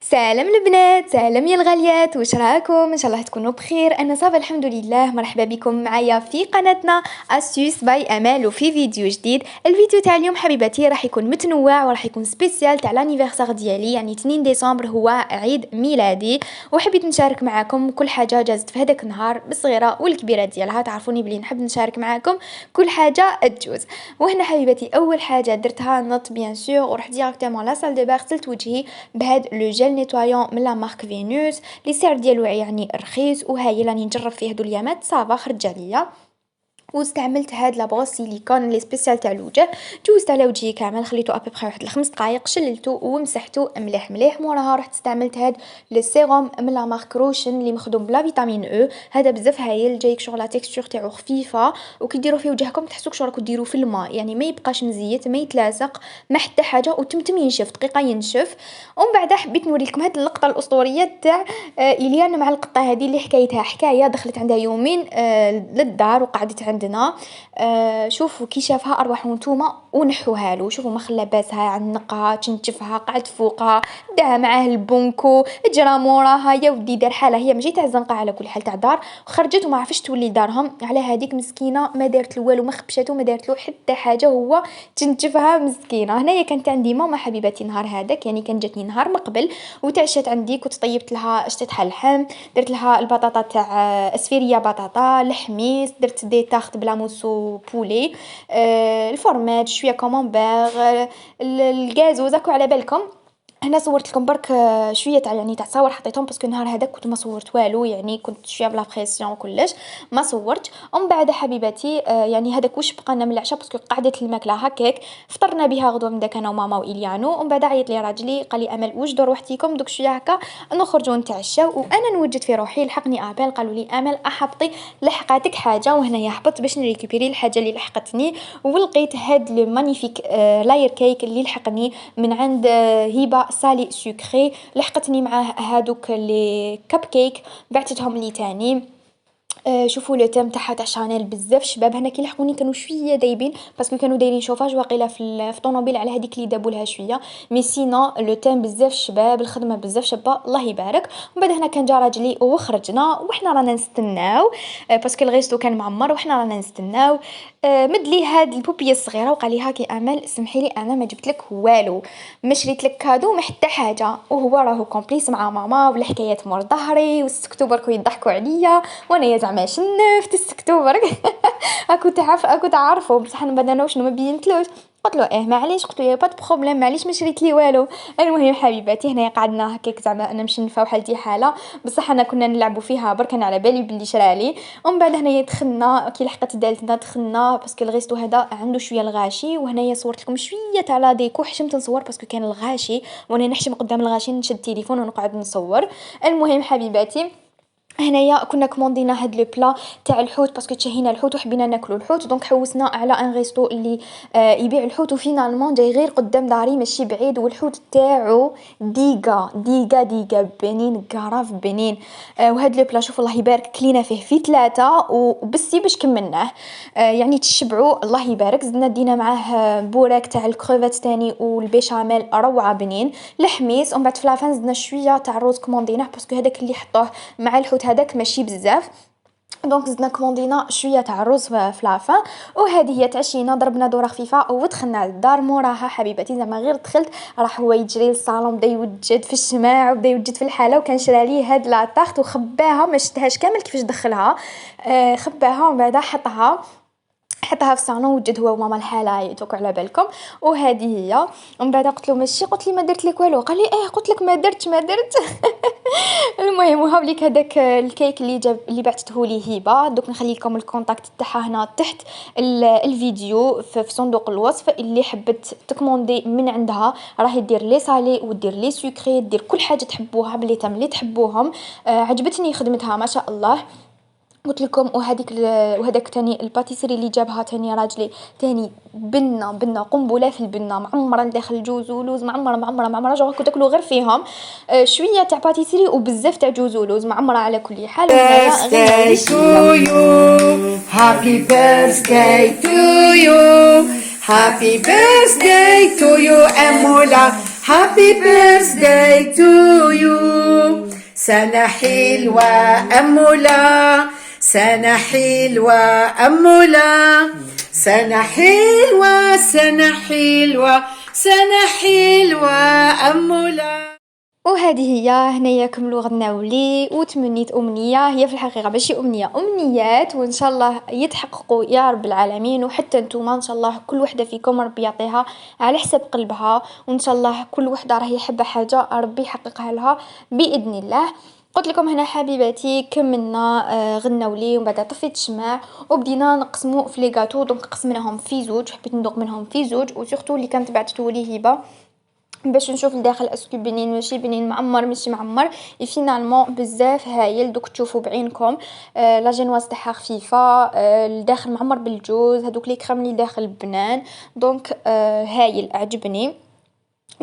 سلام البنات، سلام يا الغاليات، واش راكم؟ ان شاء الله تكونوا بخير. انا صافا الحمد لله. مرحبا بكم معايا في قناتنا اسيوس باي امال وفي فيديو جديد. الفيديو تاع اليوم حبيباتي راح يكون متنوع وراح يكون سبيسيال تاع لانيفرسار ديالي، يعني 2 ديسمبر هو عيد ميلادي، وحبيت نشارك معاكم كل حاجه جازت في هذاك النهار بالصغيره والكبيره ديالها. تعرفوني بلي نحب نشارك معاكم كل حاجه تجوز. وهنا حبيباتي اول حاجه درتها نط بيان سور ورحت ديريكتومون لا سال دو بار، غسلت وجهي بهاد لو جيل نيتوايون من لا مارك فينوس لي سعر ديالو يعني رخيص، وهاي راني نجرب فيه هادو اليامات صافا خرج عليا. واستعملت هاد لابغوس سيليكون لي سبيسيال تاع الوجه، جوزت على وجهي كامل، خليته ابيبخي واحد 5 دقائق، شللته ومسحته مليح مليح. موراها رحت استعملت هاد لو سيروم من لا مارك روشن اللي مخدوم بلا فيتامين او، هذا بزاف هايل، جايك شغل لا تيكستور تاعو خفيفه، وكي ديروا فيه وجهكم تحسوا كش راكم ديروا في الماء، يعني ما يبقاش مزيت ما يتلاصق ما حتى حاجه، وتمتم ينشف دقيقه ينشف. ومن بعد حبيت نوريكم هاد اللقطه الاسطوريه تاع إليان مع القطه هذه اللي حكايتها حكايه. دخلت عندها يومين للدار وقعدت عندنا. شوفوا كي شافها أرواحوا نتوما ونحوها له، شوفوا ما خلى باسها، عنقها تنشفها، قعد فوقها، داها معاه البونكو، جرى موراها يا ودي دار حالها، هي ماشي تاع الزنقه على كل حال تاع دار، خرجت وما عرفتش تولي لدارهم. على هذيك مسكينه ما دارت له والو، ما خبشته ما دارت له حتى حاجه، هو تنشفها مسكينه. هنايا كانت عندي ماما حبيبتي نهار هذاك، يعني كان جاتني نهار من قبل وتعشت عندي، كنت طيبت لها شتيتها اللحم، درت لها البطاطا تاع اسفيريه، بطاطا الحميص، درت دي تارت بلا موسو بولي، الفرماج شويه كومونبير، الغازوز، راكو على بالكم. هنا صورت لكم برك شويه تاع يعني تاع تصاور حطيتهم باسكو النهار هذاك كنت ما صورت والو، يعني كنت شويه بلا بريسيون وكلش ما صورت. ومن بعد حبيباتي يعني هذاك واش بقى لنا من العشاء باسكو قعدت الماكله هكاك، فطرنا بها غدوه من داك انا وماما واليانو. ومن بعد عيط لي راجلي قال لي امل وجدوا روحتيكم دوك شويه هكا نخرجوا نتعشاو، وانا نوجد في روحي لحقني ابل قالوا لي امل احبطي لحقاتك حاجه، وهنايا هبطت باش نريكوبيري الحاجه اللي لحقتني، ولقيت هاد لو مانيفيك لاير كيك اللي لحقني من عند هبه سالي سكري، لحقتني معاه هادوك لي كاب كيك بعتتهم لي تاني. شوفوا لو تيم تاعها تاع شانيل بزاف شباب. هنا كي لحقوني كانوا شويه دايبين باسكو كانوا دايرين شوفاج واقيلا في الطوموبيل على هذيك اللي دابوا لها شويه، مي سينو لو تيم بزاف شباب، الخدمه بزاف شابه الله يبارك. ومن بعد هنا كان جا راجلي وخرجنا وحنا رانا نستناو باسكو الغيستو كان معمر وحنا رانا نستناو. مد لي هاد البوبيه الصغيره وقال لي هاكي امل سمحي لي انا ما جبت لك والو، ما شريت لك كادو ما حتى حاجه، وهو راهو كومبليس مع ماما والحكايات مور ظهري والسكتو بركو يضحكوا عليا، وانا يا زعما شنفت السكتو برك اكو تعرفوا بصح انا بعد انا شنو ما بينتلوش. قلت له ايه معليش، قلت له يا با بروبليم معليش ما شريت لي والو. المهم حبيباتي هنا قعدنا هكاك زعما انا مشنفه وحالتي حاله، بصح انا كنا نلعبوا فيها برك انا على بالي بلي شرالي. ومن بعد هنايا دخلنا كي لحقت دالتنا دخلنا باسكو الغيستو هذا عنده شويه الغاشي، وهنايا صورت لكم شويه تاع لا ديكو، حشمت نصور باسكو كان الغاشي وانا نحشم قدام الغاشي نشد التليفون ونقعد نصور. المهم حبيباتي هنايا كنا كوموندينا هاد لو بلا تاع الحوت باسكو تشهينا الحوت وحبينا ناكلو الحوت، دونك حوسنا على ان ريستو اللي يبيع الحوت، وفينالمون جاي غير قدام داري ماشي بعيد، والحوت تاعو ديغا ديغا ديغا بنين كراف بنين. وهاد لو بلا شوف الله يبارك كلينا فيه في 3 وبسي باش كملناه، يعني تشبعوا الله يبارك. زدنا دينا معاه بوراك تاع الكروفات تاني والبيشاميل روعه بنين، الحميص. ومن بعد في لافان زدنا شويه تاع الروز كومونديناه باسكو هذاك اللي حطوه مع الحوت هذاك ماشي بزاف، دونك زدنا كوموندينا شويه تاع الرز في لافان. وهذه هي تعشينا، ضربنا دوره خفيفه ودخلنا للدار. موراها حبيبتي زعما غير دخلت راح هو يجري للصالون، بدا يوجد في الشماع وبدا يوجد في الحاله، وكان شرى لي هاد لاطارت وخباها ما شدهاش كامل كيفاش دخلها، خباها ومن بعد حطها في الصالون وجد هو وماما الحاله يتوكل على بالكم. وهذه هي. ومن بعد قلت له ماشي، قلت لي ما درت لك والو، قال لي ايه قلت لك ما درت المهم وهاوليك هذاك الكيك اللي بعثته لي هبه، دوك نخلي لكم الكونتاكت تاعها هنا تحت الفيديو في صندوق الوصف، اللي حبت تكوموندي من عندها راهي دير لي صالي ودير لي سكري، دير كل حاجه تحبوها بلي تم اللي تحبوهم. عجبتني خدمتها ما شاء الله. قلت لكم وهذاك تاني الباتيسري اللي جابها تاني راجلي تاني بنه قنبله في البنه معمره داخل جوز ولوز، معمره جو كنت تاكلوا غير فيهم شويه تاع باتيسري وبزاف تاع جوز ولوز معمره على كل حال. Birthday to you, happy birthday to you, happy birthday to you, Emola, happy birthday to you. سنة حلوة أمولا، سنة حلوة أمولا، سنة حلوة سنة حلوة سنة حلوة أمولا. وهذه هي هنايا كملوا غناولي وتمنيت امنيه، هي في الحقيقه ماشي امنيه، امنيات، وان شاء الله يتحققوا يا رب العالمين. وحتى نتوما ان شاء الله كل وحده فيكم ربي يعطيها على حسب قلبها، وان شاء الله كل وحده راهي حابه حاجه ربي يحققها لها باذن الله. قلت لكم هنا حبيباتي كملنا غناولي ومن بعد طفيت الشمع وبدينا نقسموا في لي غاتو. دونك قسمناهم في زوج، حبيت ندوق منهم في زوج، وسورتو اللي كانت بعثته لي هبه باش نشوف لداخل اسكو بنين ماشي بنين، معمر ماشي معمر. فينالمون بزاف هايل، دوك تشوفوا بعينكم. لا جينواز تاعها خفيفه، الداخل معمر بالجوز، هذوك لي كريم اللي داخل البنان. دونك هايل عجبني.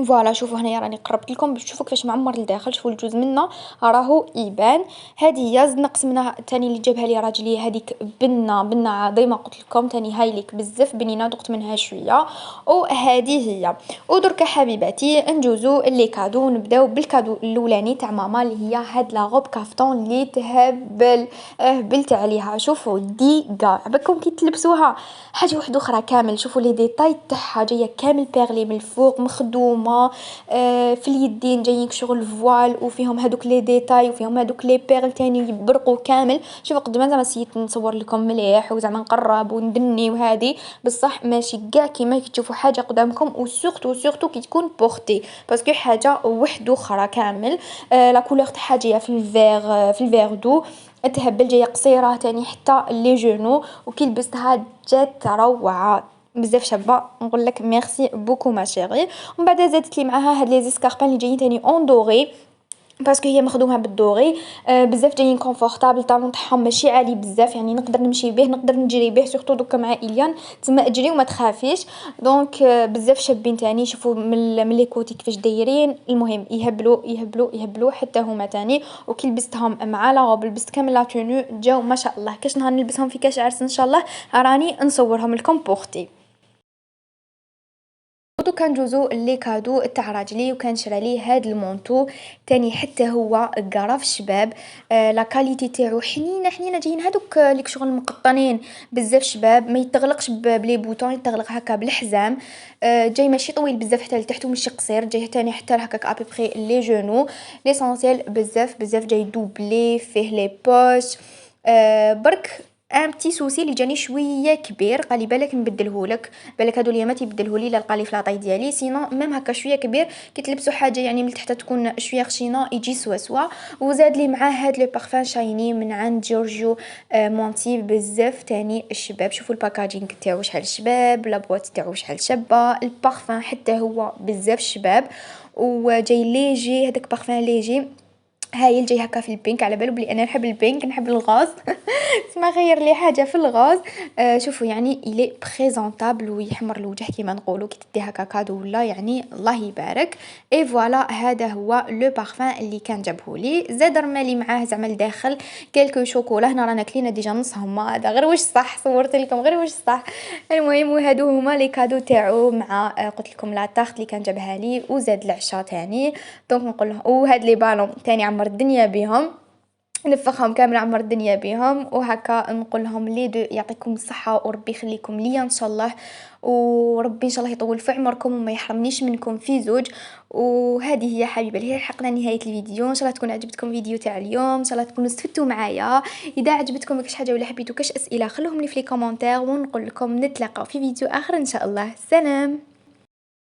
فوالا شوفوا هنايا راني قربت لكم باش تشوفوا كيفاش معمر لداخل، شوفوا الجوز منا راهو يبان. هذه هي زدنا قسمناها تاني اللي جابها لي راجلي، هذيك بنه عظيمه قلت لكم، تاني هايليك بزاف بنينه، دقت منها شويه. وهذه هي. ودرك حبيباتي ندوزو لي كادو، نبداو بالكادو الاولاني تاع ماما اللي هي هاد لا غوب كافتون اللي تهبل، هبلت عليها. شوفوا ديغا عباكم كي تلبسوها حاجه واحده اخرى كامل. شوفوا لي ديتاي تاعها جايه كامل بيرلي من الفوق مخدومه، في اليدين جايين شغل فوال وفيهم هذوك لي ديتاي وفيهم هذوك لي بيرل تاني يبرقوا كامل. شوفوا قد ما زعما سيت نصور لكم مليح وزعما نقرب وندني وهذه، بصح ماشي كاع كيما تشوفوا حاجه قدامكم، وسورتو كي تكون بورتي باسكو حاجه واحده اخرى كامل. لا كولور تاعها جايه في الفيغ دو، تهبل، جايه قصيره تاني حتى لي جونو، وكي لبستها جات روعه بزاف شابه. نقول لك ميرسي بوكو ما شيري. ومن بعد زادت لي معاها هاد لي زيسكاربان اللي جايين تاني اون دوري باسكو هي مخدومه بالدوري، بزاف جايين كونفورطابل، الطالون تاعهم ماشي عالي بزاف، يعني نقدر نمشي به نقدر نجري به، سورتو دوكا مع إليان تما اجري وما تخافيش. دونك بزاف شابين تاني. شوفوا من لي كوتي كيفاش دايرين، المهم يهبلوا حتى هما تاني. وكي لبستهم مع لا روب لبست كامل لا تونو جاو ما شاء الله. كاش نهار نلبسهم في كاش عرس ان شاء الله راني نصورهم لكم بورتي. دوكا ندوزو لي كادو تاع راجلي، وكان شرا لي هاد المونطو تاني حتى هو قراف شباب. لا كاليتي تاعو حنينه جايين هادوك ليك شغل مقطنين بزاف شباب، ما يتغلقش بلي بوطون، يتغلق هكا بالحزام. جاي ماشي طويل بزاف حتى لتحت وماشي قصير، جاي تاني حتى هكاك ابيبري لي جونو. ليسونسيال بزاف جاي دوبلي فيه لي بوش. برك ان بتي سوسي اللي جاني شويه كبير، قالي بالك نبدلهولك، بالك هادو اليامات يبدلهولي لقالي في لاطاي ديالي، سينو ميم هكا شويه كبير كي تلبسوا حاجه يعني من تحت تكون شويه خشينه يجي سوا. وزاد لي معاه هاد لو بارفان شايني من عند جورجيو مونتي بزاف تاني الشباب. شوفوا الباكاجينغ تاعو شحال شباب، لا بواط تاعو شحال شابه، البارفان حتى هو بزاف شباب، وجاي ليجي هذاك بارفان ليجي هايل، جاي هكا في البينك، على بالو بلي انا نحب البينك نحب الغاز تسمى غير لي حاجه في الغاز. شوفوا يعني الي بريزونطابل ويحمر الوجه كيما نقولوا كي تدي هكا كادو ولا يعني الله يبارك. اي فوالا هذا هو لو بارفان اللي كان جابهولي. زاد رمالي معاه زعما الداخل كلكو شوكولا، هنا رانا كلينا ديجا نصهم، هذا غير واش صح صورت لكم غير واش صح. المهم وهادو هما لي كادو تاعو مع قلت لكم لا تارت اللي كان جابها لي، وزاد العشاء تاني. دونك نقول له وهاد لي بالون تاني عمر الدنيا بهم، نفخهم كامل عمر الدنيا بهم. وهكا نقول لهم لي دو يعطيكم الصحه وربي يخليكم ليا ان شاء الله، وربي ان شاء الله يطول في عمركم وما يحرمنيش منكم في زوج. وهذه هي حبيبه اللي حقنا نهايه الفيديو. ان شاء الله تكون عجبتكم فيديو تاع اليوم، ان شاء الله تكونوا استفدتوا معايا. اذا عجبتكم كاش حاجه ولا حبيتوا كاش اسئله خلوهم لي في لي كومونتير، ونقول لكم نتلاقاو في فيديو اخر ان شاء الله. سلام.